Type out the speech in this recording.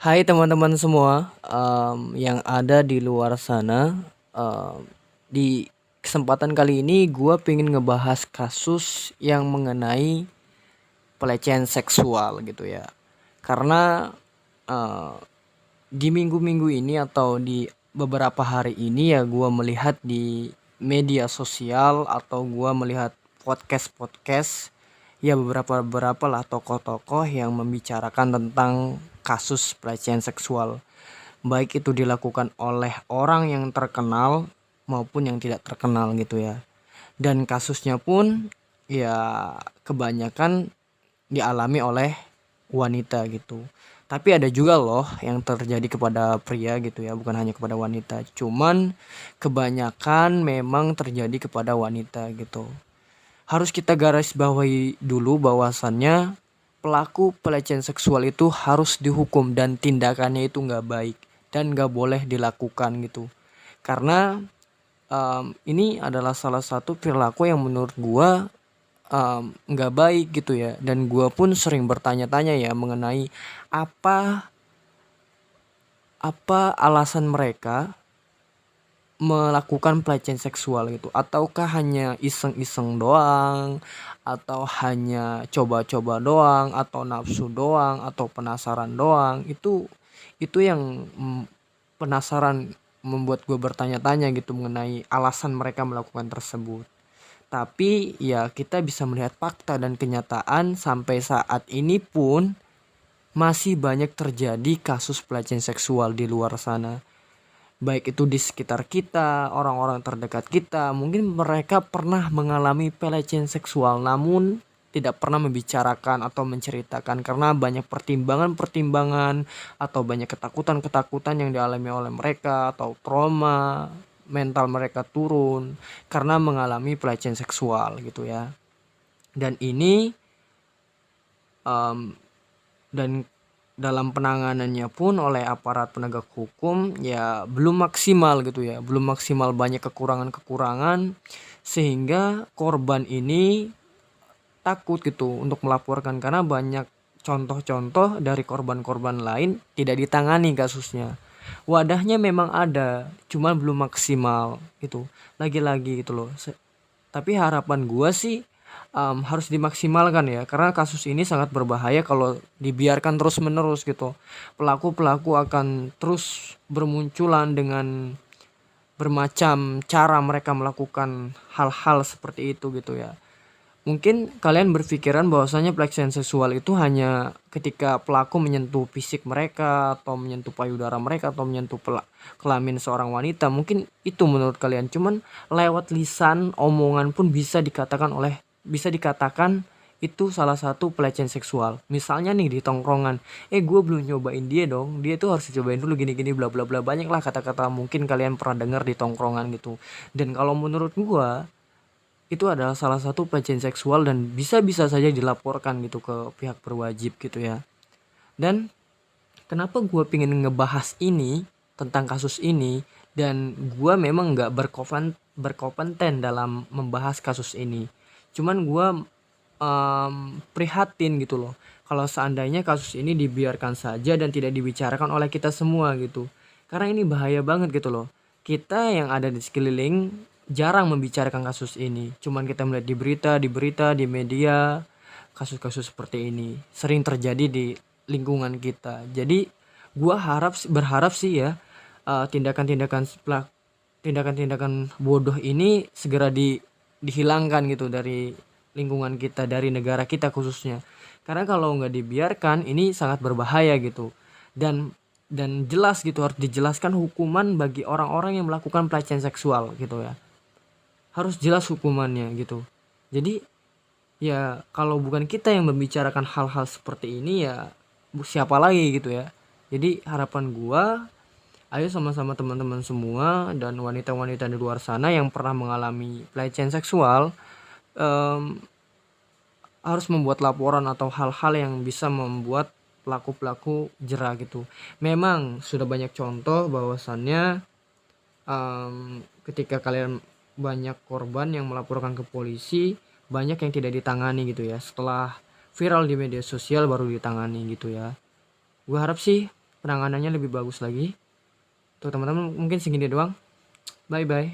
Hai teman-teman semua, yang ada di luar sana. Di kesempatan kali ini gue pengen ngebahas kasus yang mengenai pelecehan seksual gitu ya. Karena eee, di minggu-minggu ini atau di beberapa hari ini ya gue melihat di media sosial atau gue melihat podcast-podcast, ya beberapa lah tokoh-tokoh yang membicarakan tentang kasus pelecehan seksual. Baik itu dilakukan oleh orang yang terkenal maupun yang tidak terkenal gitu ya. Dan kasusnya pun ya kebanyakan dialami oleh wanita gitu. Tapi ada juga loh yang terjadi kepada pria gitu ya, bukan hanya kepada wanita. Cuman kebanyakan memang terjadi kepada wanita gitu. Harus kita garis bawahi dulu bahwasannya pelaku pelecehan seksual itu harus dihukum dan tindakannya itu nggak baik dan nggak boleh dilakukan gitu. Karena ini adalah salah satu perilaku yang menurut gua nggak baik gitu ya, dan gua pun sering bertanya-tanya ya mengenai apa apa alasan mereka melakukan pelecehan seksual gitu, ataukah hanya iseng-iseng doang, atau hanya coba-coba doang, atau nafsu doang, atau penasaran doang. Itu yang penasaran, membuat gue bertanya-tanya gitu mengenai alasan mereka melakukan tersebut. Tapi ya kita bisa melihat fakta dan kenyataan sampai saat ini pun masih banyak terjadi kasus pelecehan seksual di luar sana. Baik itu di sekitar kita, orang-orang terdekat kita, mungkin mereka pernah mengalami pelecehan seksual namun tidak pernah membicarakan atau menceritakan karena banyak pertimbangan-pertimbangan atau banyak ketakutan-ketakutan yang dialami oleh mereka, atau trauma mental mereka turun karena mengalami pelecehan seksual gitu ya. Dan ini em, dan dalam penanganannya pun oleh aparat penegak hukum ya belum maksimal gitu ya, belum maksimal, banyak kekurangan-kekurangan sehingga korban ini takut gitu untuk melaporkan karena banyak contoh-contoh dari korban-korban lain tidak ditangani kasusnya. Wadahnya memang ada, cuman belum maksimal gitu. Lagi-lagi gitu loh. Tapi harapan gua sih harus dimaksimalkan ya, karena kasus ini sangat berbahaya kalau dibiarkan terus-menerus gitu. Pelaku-pelaku akan terus bermunculan dengan bermacam cara mereka melakukan hal-hal seperti itu gitu ya. Mungkin kalian berpikiran bahwasanya pelecehan seksual itu hanya ketika pelaku menyentuh fisik mereka atau menyentuh payudara mereka atau menyentuh kelamin seorang wanita. Mungkin itu menurut kalian. Cuman lewat lisan, omongan pun bisa dikatakan itu salah satu pelecehan seksual. Misalnya nih di tongkrongan, gue belum nyobain dia dong. Dia tuh harus dicobain dulu gini-gini bla bla bla. Banyak lah kata-kata mungkin kalian pernah dengar di tongkrongan gitu. Dan kalau menurut gua itu adalah salah satu pelecehan seksual dan bisa-bisa saja dilaporkan gitu ke pihak berwajib gitu ya. Dan kenapa gue pengen ngebahas ini tentang kasus ini, dan gue memang nggak berkompeten dalam membahas kasus ini. Cuman gue prihatin gitu loh kalau seandainya kasus ini dibiarkan saja dan tidak dibicarakan oleh kita semua gitu. Karena ini bahaya banget gitu loh. Kita yang ada di sekeliling jarang membicarakan kasus ini. Cuman kita melihat di berita, di media, kasus-kasus seperti ini sering terjadi di lingkungan kita. Jadi gua berharap sih ya, tindakan-tindakan tindakan-tindakan bodoh ini segera dihilangkan gitu dari lingkungan kita, dari negara kita khususnya. Karena kalau nggak dibiarkan ini sangat berbahaya gitu. Dan jelas gitu, harus dijelaskan hukuman bagi orang-orang yang melakukan pelecehan seksual gitu ya. Harus jelas hukumannya gitu. Jadi ya kalau bukan kita yang membicarakan hal-hal seperti ini ya siapa lagi gitu ya. Jadi harapan gua, ayo sama-sama teman-teman semua dan wanita-wanita di luar sana yang pernah mengalami pelecehan seksual, em, harus membuat laporan atau hal-hal yang bisa membuat pelaku-pelaku jera gitu. Memang sudah banyak contoh bahwasannya ketika kalian banyak korban yang melaporkan ke polisi, banyak yang tidak ditangani gitu ya. Setelah viral di media sosial baru ditangani gitu ya. Gue harap sih penanganannya lebih bagus lagi. Tuh teman-teman, mungkin segini doang. Bye bye.